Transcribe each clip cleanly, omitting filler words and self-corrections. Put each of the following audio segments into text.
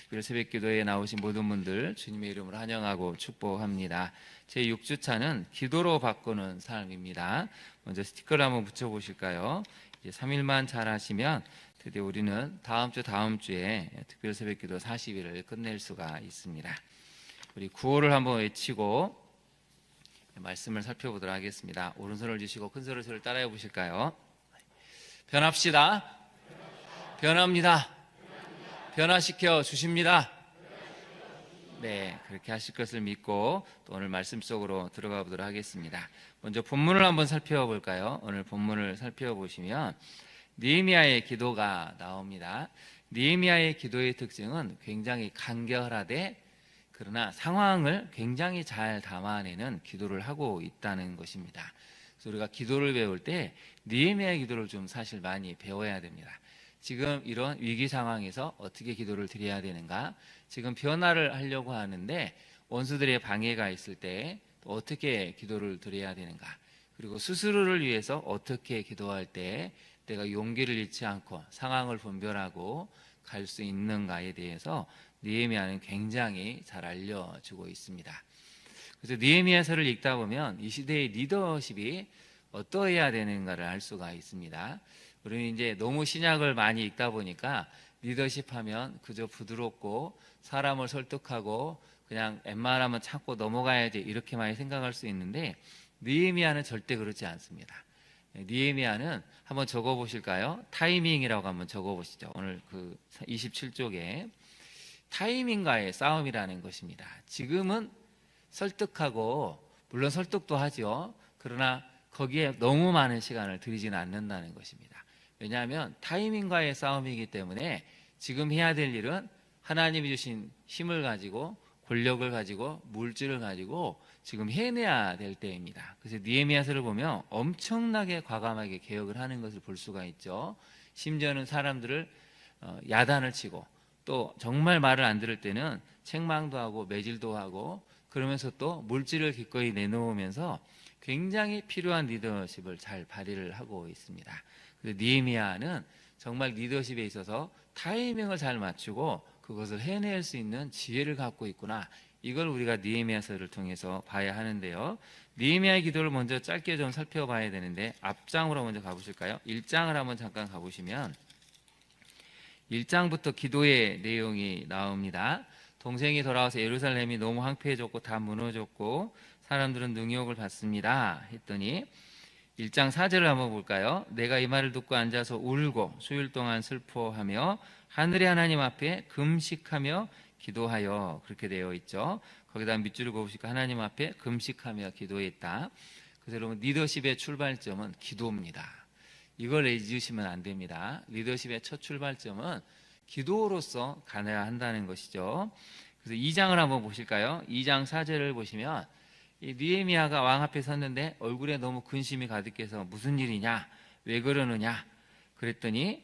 특별 새벽기도에 나오신 모든 분들 주님의 이름으로 환영하고 축복합니다. 제 6주차는 기도로 바꾸는 삶입니다. 먼저 스티커를 한번 붙여보실까요? 이제 3일만 잘 하시면 드디어 우리는 다음 주에 특별 새벽기도 40일을 끝낼 수가 있습니다. 우리 구호를 한번 외치고 말씀을 살펴보도록 하겠습니다. 오른손을 주시고 큰 소리를 따라해 보실까요? 변합시다. 변합니다. 변화시켜 주십니다. 네, 그렇게 하실 것을 믿고 또 오늘 말씀 속으로 들어가 보도록 하겠습니다. 먼저 본문을 한번 살펴볼까요? 오늘 본문을 살펴보시면 느헤미야의 기도가 나옵니다. 느헤미야의 기도의 특징은 굉장히 간결하되 그러나 상황을 굉장히 잘 담아내는 기도를 하고 있다는 것입니다. 그래서 우리가 기도를 배울 때 느헤미야의 기도를 좀 사실 많이 배워야 됩니다. 지금 이런 위기 상황에서 어떻게 기도를 드려야 되는가? 지금 변화를 하려고 하는데 원수들의 방해가 있을 때 어떻게 기도를 드려야 되는가? 그리고 스스로를 위해서 어떻게 기도할 때 내가 용기를 잃지 않고 상황을 분별하고 갈 수 있는가에 대해서 느헤미야는 굉장히 잘 알려주고 있습니다. 그래서 느헤미야서를 읽다 보면 이 시대의 리더십이 어떠해야 되는가를 알 수가 있습니다. 우리는 이제 너무 신약을 많이 읽다 보니까 리더십 하면 그저 부드럽고 사람을 설득하고 그냥 웬만하면 참고 넘어가야지 이렇게 많이 생각할 수 있는데 느헤미야는 절대 그렇지 않습니다. 느헤미야는 한번 적어보실까요? 타이밍이라고 한번 적어보시죠. 오늘 그 27쪽에 타이밍과의 싸움이라는 것입니다. 지금은 설득하고 물론 설득도 하죠. 그러나 거기에 너무 많은 시간을 들이지는 않는다는 것입니다. 왜냐하면 타이밍과의 싸움이기 때문에 지금 해야 될 일은 하나님이 주신 힘을 가지고 권력을 가지고 물질을 가지고 지금 해내야 될 때입니다. 그래서 느헤미야서를 보면 엄청나게 과감하게 개혁을 하는 것을 볼 수가 있죠. 심지어는 사람들을 야단을 치고 또 정말 말을 안 들을 때는 책망도 하고 매질도 하고 그러면서 또 물질을 기꺼이 내놓으면서 굉장히 필요한 리더십을 잘 발휘를 하고 있습니다. 그래서 느헤미야는 정말 리더십에 있어서 타이밍을 잘 맞추고 그것을 해낼 수 있는 지혜를 갖고 있구나. 이걸 우리가 느헤미야서를 통해서 봐야 하는데요. 느헤미야의 기도를 먼저 짧게 좀 살펴봐야 되는데 앞장으로 먼저 가보실까요? 1장을 한번 잠깐 가보시면 1장부터 기도의 내용이 나옵니다. 동생이 돌아와서 예루살렘이 너무 황폐해졌고 다 무너졌고 사람들은 능욕을 받습니다 했더니 1장 4절을 한번 볼까요? 내가 이 말을 듣고 앉아서 울고 수일 동안 슬퍼하며 하늘의 하나님 앞에 금식하며 기도하여 그렇게 되어 있죠. 거기다 밑줄을 그으시고 하나님 앞에 금식하며 기도했다. 그래서 여러분 리더십의 출발점은 기도입니다. 이걸 잊으시면 안 됩니다. 리더십의 첫 출발점은 기도로서 가야 한다는 것이죠. 그래서 2장을 한번 보실까요? 2장 4절을 보시면 이 느헤미야가 왕 앞에 섰는데 얼굴에 너무 근심이 가득해서 무슨 일이냐? 왜 그러느냐? 그랬더니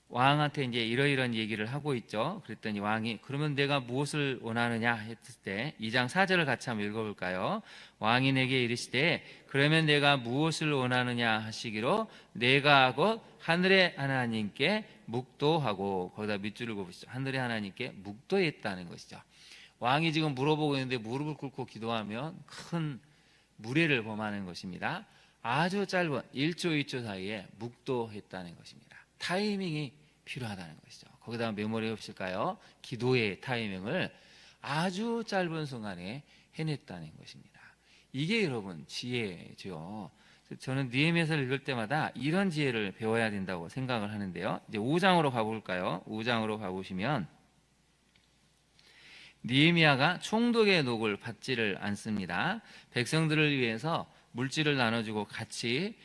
왕한테 이제 이러이러한 얘기를 하고 있죠. 그랬더니 왕이 그러면 내가 무엇을 원하느냐 했을 때 2장 4절을 같이 한번 읽어볼까요? 왕이 내게 이르시되 그러면 내가 무엇을 원하느냐 하시기로 내가 곧 하늘의 하나님께 묵도하고 거기다 밑줄을 그어보시죠. 하늘의 하나님께 묵도했다는 것이죠. 왕이 지금 물어보고 있는데 무릎을 꿇고 기도하면 큰 무례를 범하는 것입니다. 아주 짧은 1초 2초 사이에 묵도했다는 것입니다. 타이밍이 필요하다는 것이죠. 거기다가 메모리해 보실까요? 기도의 타이밍을 아주 짧은 순간에 해냈다는 것입니다. 이게 여러분 지혜죠. 저는 느헤미야서를 읽을 때마다 이런 지혜를 배워야 된다고 생각을 하는데요. 이제 5장으로 가볼까요? 5장으로 가보시면 느헤미야가 총독의 녹을 받지를 않습니다. 백성들을 위해서 물질을 나눠주고 같이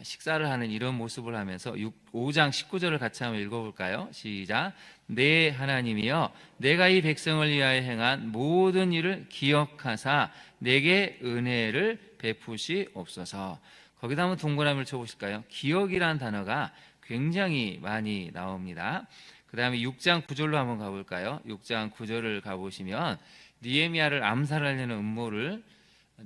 식사를 하는 이런 모습을 하면서 5장 19절을 같이 한번 읽어볼까요? 시작. 내 하나님이여 내가 이 백성을 위하여 행한 모든 일을 기억하사 내게 은혜를 베푸시옵소서. 거기다 한번 동그라미를 쳐보실까요? 기억이라는 단어가 굉장히 많이 나옵니다. 그 다음에 6장 9절로 한번 가볼까요? 6장 9절을 가보시면 느헤미야를 암살하려는 음모를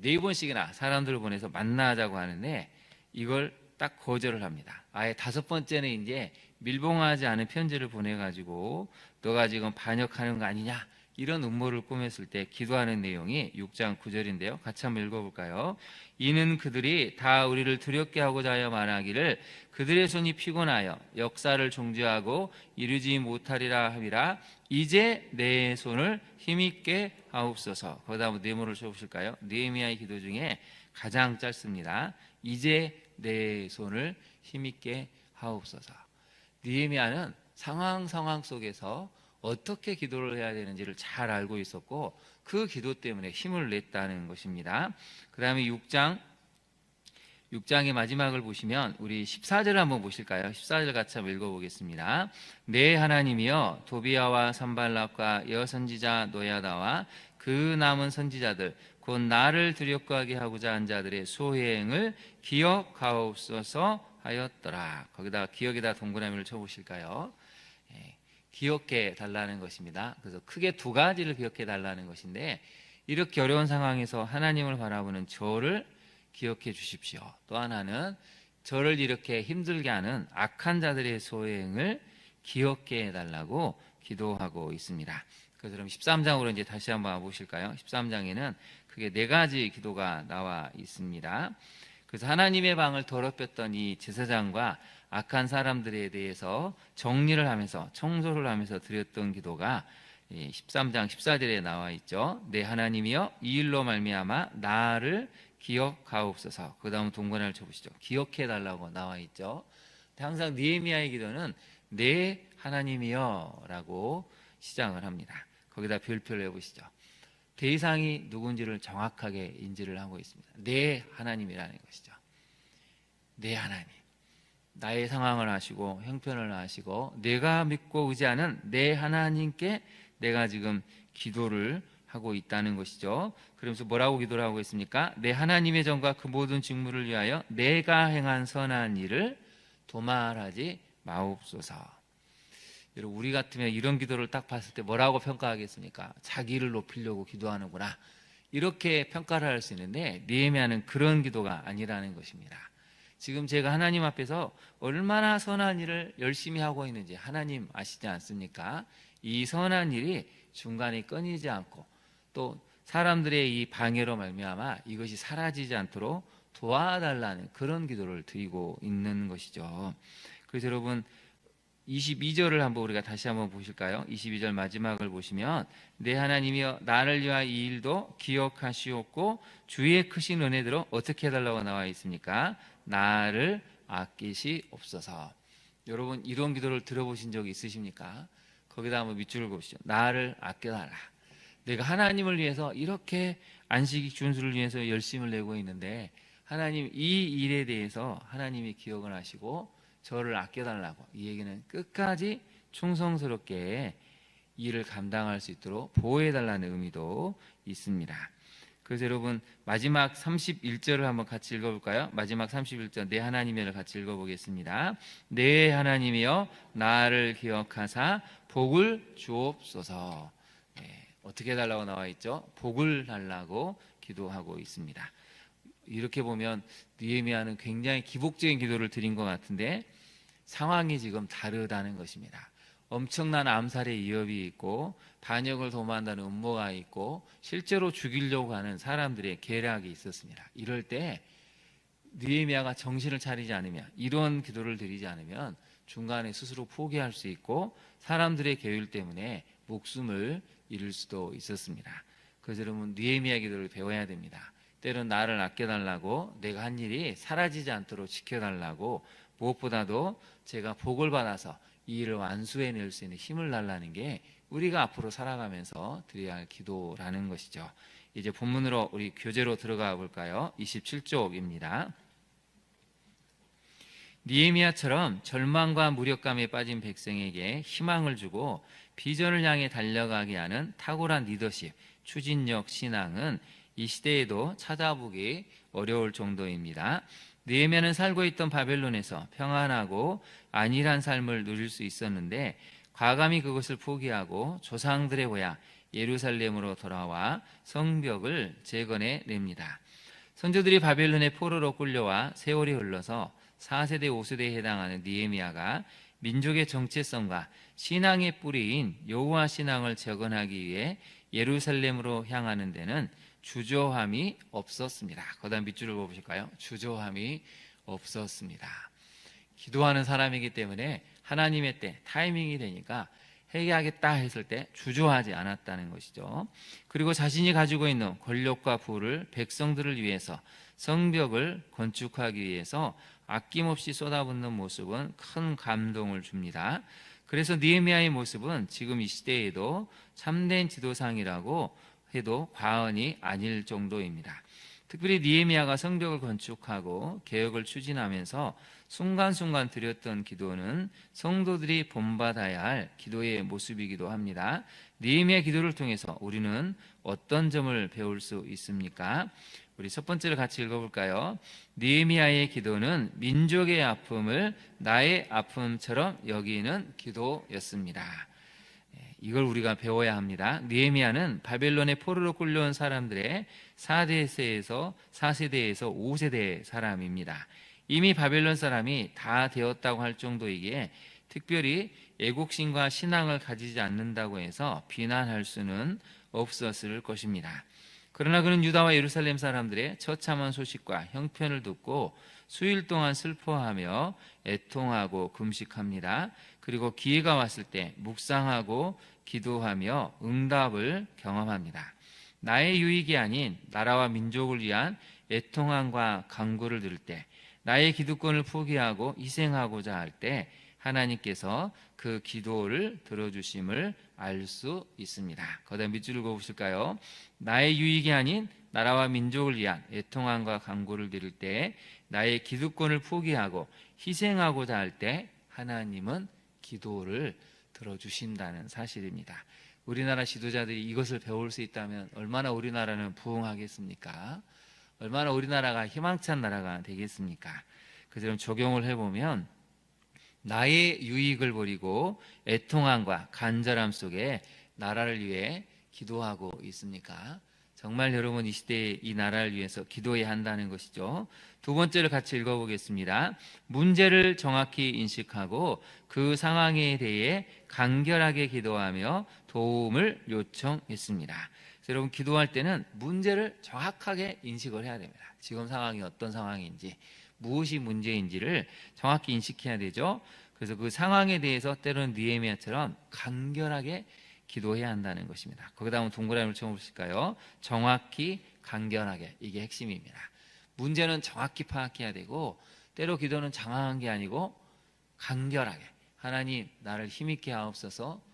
4번씩이나 사람들을 보내서 만나자고 하는데 이걸 딱 거절을 합니다. 아예 5번째는 이제 밀봉하지 않은 편지를 보내가지고 너가 지금 반역하는 거 아니냐, 이런 음모를 꾸몄을 때 기도하는 내용이 6장 9절인데요. 같이 한번 읽어볼까요? 이는 그들이 다 우리를 두렵게 하고자 하여 말하기를 그들의 손이 피곤하여 역사를 종주하고 이루지 못하리라 함이라. 이제 내 손을 힘있게 하옵소서. 거기다 한번 네모를 쳐보실까요? 느헤미야의 기도 중에 가장 짧습니다. 이제 내 손을 힘있게 하옵소서. 느헤미야는 상황 속에서 어떻게 기도를 해야 되는지를 잘 알고 있었고 그 기도 때문에 힘을 냈다는 것입니다. 그 다음에 6장의 마지막을 보시면 우리 14절 한번 보실까요? 14절 같이 한번 읽어보겠습니다. 내 하나님이여 도비야와 산발락과 여선지자 노야다와 그 남은 선지자들 곧 나를 두렵게 하고자 한 자들의 소행을 기억하옵소서 하였더라. 거기다 기억에다 동그라미를 쳐보실까요? 기억해 달라는 것입니다. 그래서 크게 두 가지를 기억해 달라는 것인데 이렇게 어려운 상황에서 하나님을 바라보는 저를 기억해 주십시오. 또 하나는 저를 이렇게 힘들게 하는 악한 자들의 소행을 기억해 달라고 기도하고 있습니다. 그래서 그럼 13장으로 이제 다시 한번 보실까요? 13장에는 크게 네 가지 기도가 나와 있습니다. 그래서 하나님의 방을 더럽혔던 이 제사장과 악한 사람들에 대해서 정리를 하면서 청소를 하면서 드렸던 기도가 13장 14절에 나와 있죠. 내 하나님이여 이 일로 말미암아 나를 기억하옵소서. 그 다음 동그라미를 쳐보시죠. 기억해 달라고 나와 있죠. 항상 느헤미야의 기도는 내 하나님이여 라고 시작을 합니다. 거기다 별표를 해보시죠. 대상이 누군지를 정확하게 인지를 하고 있습니다. 내 하나님이라는 것이죠. 내 하나님, 나의 상황을 아시고 형편을 아시고 내가 믿고 의지하는 내 하나님께 내가 지금 기도를 하고 있다는 것이죠. 그러면서 뭐라고 기도를 하고 있습니까? 내 하나님의 전과 그 모든 직무를 위하여 내가 행한 선한 일을 도말하지 마옵소서. 여러분, 우리 같으면 이런 기도를 딱 봤을 때 뭐라고 평가하겠습니까? 자기를 높이려고 기도하는구나, 이렇게 평가를 할 수 있는데 느헤미야는 그런 기도가 아니라는 것입니다. 지금 제가 하나님 앞에서 얼마나 선한 일을 열심히 하고 있는지 하나님 아시지 않습니까? 이 선한 일이 중간에 끊이지 않고 또 사람들의 이 방해로 말미암아 이것이 사라지지 않도록 도와달라는 그런 기도를 드리고 있는 것이죠. 그래서 여러분 22절을 한번 우리가 다시 한번 보실까요? 22절 마지막을 보시면 내 하나님이여 나를 위하여 이 일도 기억하시옵고 주의 크신 은혜대로 어떻게 해달라고 나와 있습니까? 나를 아끼시옵소서. 여러분 이런 기도를 들어보신 적이 있으십니까? 거기다 한번 밑줄을 그으시죠. 나를 아껴달라. 내가 하나님을 위해서 이렇게 안식 준수를 위해서 열심을 내고 있는데 하나님 이 일에 대해서 하나님이 기억을 하시고 저를 아껴달라고, 이 얘기는 끝까지 충성스럽게 일을 감당할 수 있도록 보호해달라는 의미도 있습니다. 그래서 여러분 마지막 31절을 한번 같이 읽어볼까요? 마지막 31절 내 하나님이를 같이 읽어보겠습니다. 내 하나님이여 나를 기억하사 복을 주옵소서. 어떻게 해달라고 나와 있죠? 복을 달라고 기도하고 있습니다. 이렇게 보면 느헤미야는 굉장히 기복적인 기도를 드린 것 같은데 상황이 지금 다르다는 것입니다. 엄청난 암살의 위협이 있고 반역을 도모한다는 음모가 있고 실제로 죽이려고 하는 사람들의 계략이 있었습니다. 이럴 때 느헤미야가 정신을 차리지 않으면, 이런 기도를 드리지 않으면 중간에 스스로 포기할 수 있고 사람들의 계율 때문에 목숨을 잃을 수도 있었습니다. 그래서 여러분 느헤미야 기도를 배워야 됩니다. 때론 나를 아껴달라고, 내가 한 일이 사라지지 않도록 지켜달라고, 무엇보다도 제가 복을 받아서 이 일을 완수해낼 수 있는 힘을 달라는 게 우리가 앞으로 살아가면서 드려야 할 기도라는 것이죠. 이제 본문으로 우리 교재로 들어가 볼까요? 27쪽입니다. 느헤미야처럼 절망과 무력감에 빠진 백성에게 희망을 주고 비전을 향해 달려가게 하는 탁월한 리더십, 추진력, 신앙은 이 시대에도 찾아보기 어려울 정도입니다. 느헤미야는 살고 있던 바벨론에서 평안하고 안일한 삶을 누릴 수 있었는데 과감히 그것을 포기하고 조상들의 고향 예루살렘으로 돌아와 성벽을 재건해 냅니다. 선조들이 바벨론의 포로로 끌려와 세월이 흘러서 4세대 5세대에 해당하는 느헤미야가 민족의 정체성과 신앙의 뿌리인 여호와 신앙을 적언하기 위해 예루살렘으로 향하는 데는 주저함이 없었습니다. 그다음 밑줄을 보실까요? 주저함이 없었습니다. 기도하는 사람이기 때문에 하나님의 때 타이밍이 되니까 회개하겠다 했을 때 주저하지 않았다는 것이죠. 그리고 자신이 가지고 있는 권력과 부를 백성들을 위해서 성벽을 건축하기 위해서 아낌없이 쏟아붓는 모습은 큰 감동을 줍니다. 그래서 느헤미야의 모습은 지금 이 시대에도 참된 지도상이라고 해도 과언이 아닐 정도입니다. 특별히 느헤미야가 성벽을 건축하고 개혁을 추진하면서 순간순간 드렸던 기도는 성도들이 본받아야 할 기도의 모습이기도 합니다. 느헤미야 기도를 통해서 우리는 어떤 점을 배울 수 있습니까? 우리 첫 번째를 같이 읽어볼까요? 느헤미야의 기도는 민족의 아픔을 나의 아픔처럼 여기는 기도였습니다. 이걸 우리가 배워야 합니다. 느헤미야는 바벨론의 포로로 끌려온 사람들의 4세대에서 5세대의 사람입니다. 이미 바벨론 사람이 다 되었다고 할 정도이기에 특별히 애국심과 신앙을 가지지 않는다고 해서 비난할 수는 없었을 것입니다. 그러나 그는 유다와 예루살렘 사람들의 처참한 소식과 형편을 듣고 수일 동안 슬퍼하며 애통하고 금식합니다. 그리고 기회가 왔을 때 묵상하고 기도하며 응답을 경험합니다. 나의 유익이 아닌 나라와 민족을 위한 애통함과 간구를 들을 때, 나의 기득권을 포기하고 희생하고자 할 때 하나님께서 그 기도를 들어주심을 알 수 있습니다. 그다음 밑줄을 그어보실까요? 나의 유익이 아닌 나라와 민족을 위한 애통함과 간구를 드릴 때, 나의 기득권을 포기하고 희생하고자 할 때 하나님은 기도를 들어주신다는 사실입니다. 우리나라 지도자들이 이것을 배울 수 있다면 얼마나 우리나라는 부흥하겠습니까? 얼마나 우리나라가 희망찬 나라가 되겠습니까? 그처럼 적용을 해보면 나의 유익을 버리고 애통함과 간절함 속에 나라를 위해 기도하고 있습니까? 정말 여러분 이 시대에 이 나라를 위해서 기도해야 한다는 것이죠. 두 번째를 같이 읽어보겠습니다. 문제를 정확히 인식하고 그 상황에 대해 간결하게 기도하며 도움을 요청했습니다. 그래서 여러분 기도할 때는 문제를 정확하게 인식을 해야 됩니다. 지금 상황이 어떤 상황인지, 무엇이 문제인지를 정확히 인식해야 되죠. 그래서 그 상황에 대해서 때로는 느헤미야처럼 간결하게 기도해야 한다는 것입니다. 거기다 한번 동그라미를 쳐보실까요? 정확히 간결하게, 이게 핵심입니다. 문제는 정확히 파악해야 되고 때로 기도는 장황한 게 아니고 간결하게, 하나님 나를 힘있게 하옵소서,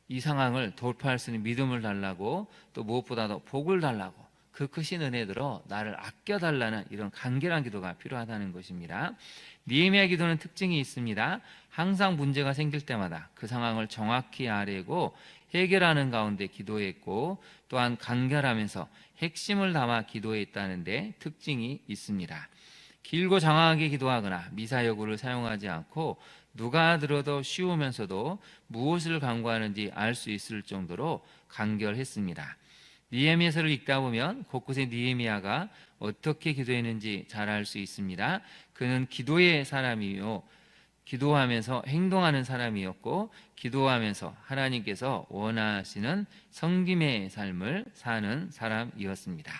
이 상황을 돌파할 수 있는 믿음을 달라고, 또 무엇보다도 복을 달라고, 그 크신 은혜들로 나를 아껴달라는 이런 간결한 기도가 필요하다는 것입니다. 느헤미야 기도는 특징이 있습니다. 항상 문제가 생길 때마다 그 상황을 정확히 아뢰고 해결하는 가운데 기도했고, 또한 간결하면서 핵심을 담아 기도했다는 데 특징이 있습니다. 길고 장황하게 기도하거나 미사여구를 사용하지 않고 누가 들어도 쉬우면서도 무엇을 간구하는지 알 수 있을 정도로 간결했습니다. 느헤미야서를 읽다 보면 곳곳에 느헤미야가 어떻게 기도했는지 잘 알 수 있습니다. 그는 기도의 사람이요, 기도하면서 행동하는 사람이었고, 기도하면서 하나님께서 원하시는 섬김의 삶을 사는 사람이었습니다.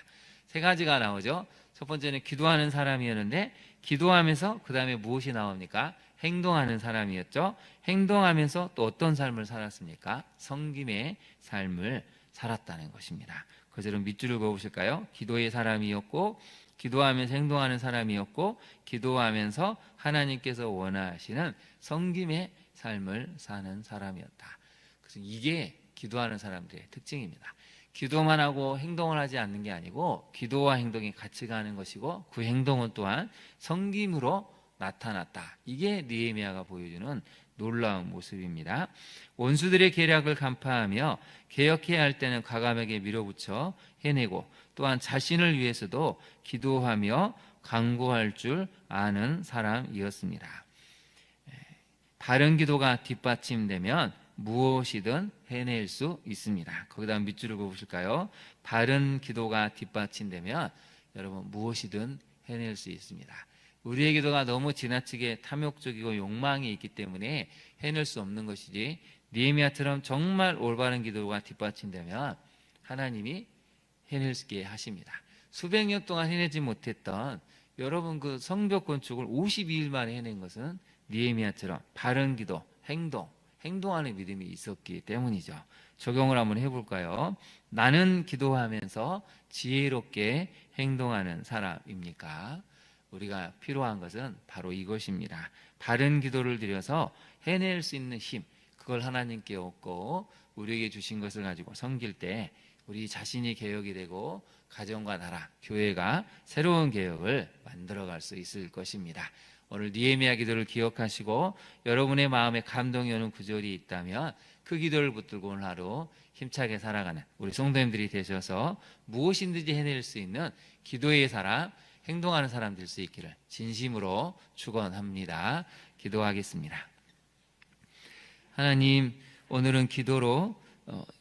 세 가지가 나오죠. 첫 번째는 기도하는 사람이었는데, 기도하면서 그 다음에 무엇이 나옵니까? 행동하는 사람이었죠. 행동하면서 또 어떤 삶을 살았습니까? 섬김의 삶을 살았다는 것입니다. 그래서 여러분 밑줄을 그어보실까요? 기도의 사람이었고, 기도하면서 행동하는 사람이었고, 기도하면서 하나님께서 원하시는 섬김의 삶을 사는 사람이었다. 그래서 이게 기도하는 사람들의 특징입니다. 기도만 하고 행동을 하지 않는 게 아니고 기도와 행동이 같이 가는 것이고, 그 행동은 또한 섬김으로 나타났다. 이게 느헤미야가 보여주는 놀라운 모습입니다. 원수들의 계략을 간파하며 개혁해야 할 때는 과감하게 밀어붙여 해내고, 또한 자신을 위해서도 기도하며 간구할 줄 아는 사람이었습니다. 바른 기도가 뒷받침되면 무엇이든 해낼 수 있습니다. 거기다 밑줄을 그어보실까요? 바른 기도가 뒷받침되면 여러분 무엇이든 해낼 수 있습니다. 우리의 기도가 너무 지나치게 탐욕적이고 욕망이 있기 때문에 해낼 수 없는 것이지, 느헤미야처럼 정말 올바른 기도가 뒷받침되면 하나님이 해낼 수 있게 하십니다. 수백 년 동안 해내지 못했던 여러분 그 성벽 건축을 52일 만에 해낸 것은 느헤미야처럼 바른 기도, 행동하는 믿음이 있었기 때문이죠. 적용을 한번 해볼까요? 나는 기도하면서 지혜롭게 행동하는 사람입니까? 우리가 필요한 것은 바로 이것입니다. 바른 기도를 드려서 해낼 수 있는 힘, 그걸 하나님께 얻고 우리에게 주신 것을 가지고 섬길 때 우리 자신이 개혁이 되고 가정과 나라, 교회가 새로운 개혁을 만들어갈 수 있을 것입니다. 오늘 느헤미야 기도를 기억하시고 여러분의 마음에 감동이 오는 구절이 있다면 그 기도를 붙들고 오늘 하루 힘차게 살아가는 우리 성도님들이 되셔서 무엇이든지 해낼 수 있는 기도의 사람, 행동하는 사람 될 수 있기를 진심으로 축원합니다. 기도하겠습니다. 하나님, 오늘은 기도로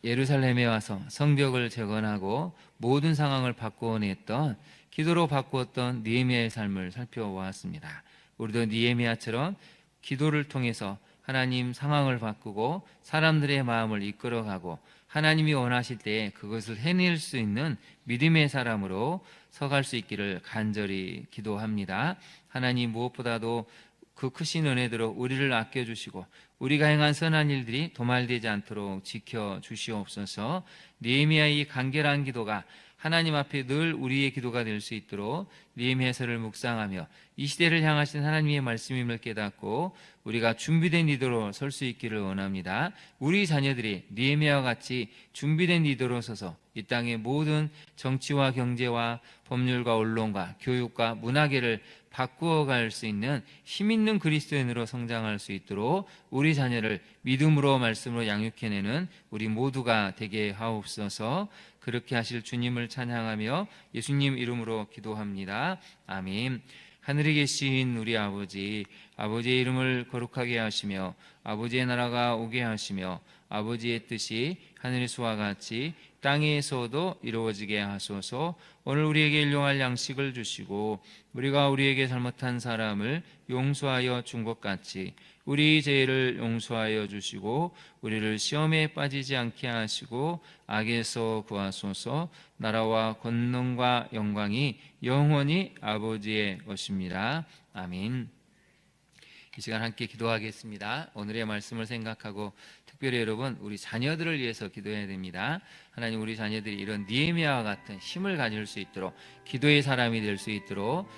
예루살렘에 와서 성벽을 재건하고 모든 상황을 바꾸어냈던, 기도로 바꾸었던 느헤미야의 삶을 살펴보았습니다. 우리도 느헤미야처럼 기도를 통해서 하나님 상황을 바꾸고 사람들의 마음을 이끌어가고 하나님이 원하실 때에 그것을 해낼 수 있는 믿음의 사람으로 서갈 수 있기를 간절히 기도합니다. 하나님, 무엇보다도 그 크신 은혜대로 우리를 아껴주시고 우리가 행한 선한 일들이 도말되지 않도록 지켜주시옵소서. 느헤미야의 이 간결한 기도가 하나님 앞에 늘 우리의 기도가 될 수 있도록 느헤미야서를 묵상하며 이 시대를 향하신 하나님의 말씀임을 깨닫고 우리가 준비된 리더로 설 수 있기를 원합니다. 우리 자녀들이 느헤미야와 같이 준비된 리더로 서서 이 땅의 모든 정치와 경제와 법률과 언론과 교육과 문화계를 바꾸어갈 수 있는 힘있는 그리스도인으로 성장할 수 있도록 우리 자녀를 믿음으로 말씀으로 양육해내는 우리 모두가 되게 하옵소서. 그렇게 하실 주님을 찬양하며 예수님 이름으로 기도합니다. 아멘. 하늘에 계신 우리 아버지, 아버지의 이름을 거룩하게 하시며 아버지의 나라가 오게 하시며 아버지의 뜻이 하늘에서와 같이 땅에서도 이루어지게 하소서. 오늘 우리에게 일용할 양식을 주시고 우리가 우리에게 잘못한 사람을 용서하여 준 것 같이 우리 죄를 용서하여 주시고 우리를 시험에 빠지지 않게 하시고 악에서 구하소서. 나라와 권능과 영광이 영원히 아버지의 것입니다. 아멘. 이 시간 함께 기도하겠습니다. 오늘의 말씀을 생각하고 특별히 여러분, 우리 자녀들을 위해서 기도해야 됩니다. 하나님, 우리 자녀들이 이런 느헤미야와 같은 힘을 가질 수 있도록, 기도의 사람이 될 수 있도록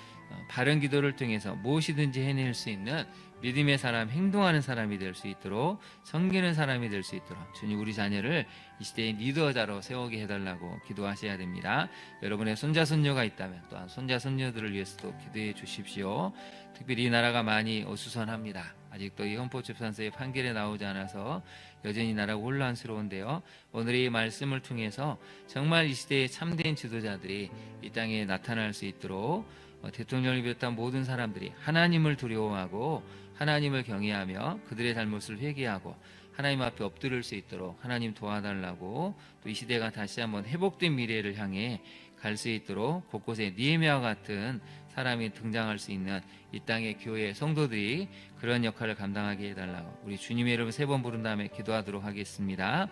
바른 기도를 통해서 무엇이든지 해낼 수 있는 믿음의 사람, 행동하는 사람이 될 수 있도록, 섬기는 사람이 될 수 있도록 주님, 우리 자녀를 이 시대의 리더자로 세우게 해달라고 기도하셔야 됩니다. 여러분의 손자 손녀가 있다면 또한 손자 손녀들을 위해서도 기도해 주십시오. 특별히 이 나라가 많이 어수선합니다. 아직도 이 헌법재판소의 판결이 나오지 않아서 여전히 나라가 혼란스러운데요, 오늘의 이 말씀을 통해서 정말 이 시대의 참된 지도자들이 이 땅에 나타날 수 있도록 대통령을 비롯한 모든 사람들이 하나님을 두려워하고 하나님을 경외하며 그들의 잘못을 회개하고 하나님 앞에 엎드릴 수 있도록 하나님 도와달라고, 또 이 시대가 다시 한번 회복된 미래를 향해 갈 수 있도록 곳곳에 느헤미야와 같은 사람이 등장할 수 있는 이 땅의 교회 성도들이 그런 역할을 감당하게 해달라고 우리 주님의 이름 3번 부른 다음에 기도하도록 하겠습니다.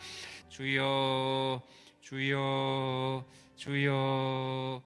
주여, 주여, 주여.